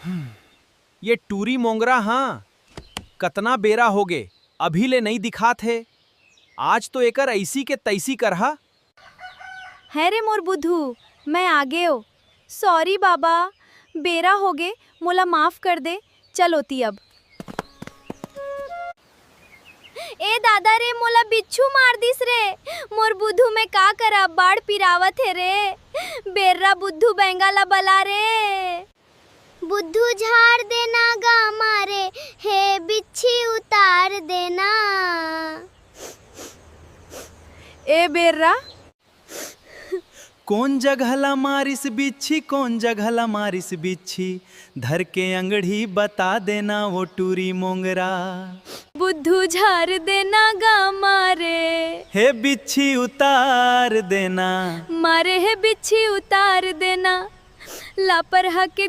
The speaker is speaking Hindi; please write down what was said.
ये टूरी मोंगरा हाँ कतना बेरा होगे अभी ले नहीं दिखा थे। आज तो एकर ऐसी के तैसी करहा। है रे मोर बुद्धू, मैं आगे हो। सॉरी बाबा, बेरा होगे, मोला माफ कर दे। चलोती अब। ए दादा रे, मोला बिच्छू मार दिस रे। मोर बुद्धू में का करा, बाढ़ पिरावत है रे। बेर्रा बुद्धू बेंगाला बला रे। बुद्धू झाड़ देना गा मारे, हे बिच्छी उतार देना। ए बेर्रा, कौन जगहला मारिस बिच्छी, कौन जगहला मारिस बिच्छी, धर के अंगड़ी बता देना वो टूरी मोंगरा। बुद्धू झाड़ देना गा मारे, हे बिच्छी उतार देना। मारे है बिच्छी उतार देना। लापरहा के